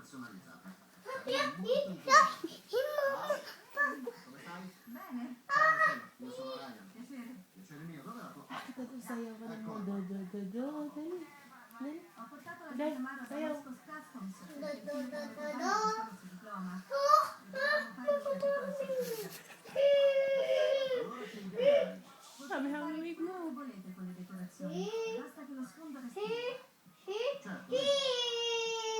personalizzata. Bene. Io sono Ryan. Piacere mio, dove la tua? Sayaw ka ng do. Dali. Ho portato la Dai, chiamata da sayaw. Vasco Customs. Do. Diploma. Dobbiamo fare una piccola sorpresa. Allora che idea hai? Sabi hang wig Quello mo. che volete con le decorazioni. Basta che lo sfondo resti nero. Certo,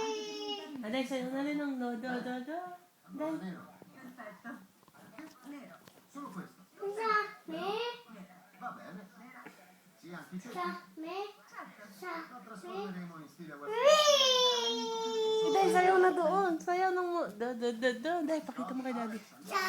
Anche per imitare il Aday, sayaw na rin ng do. allora nero. perfetto. Nero. Solo questo. Va bene. Sì, anche i cecchi. La trasformeremo in stile western. Aday, sayaw na doon. Sayaw ng mo. Do. Aday, pakita mo kay daddy. Sa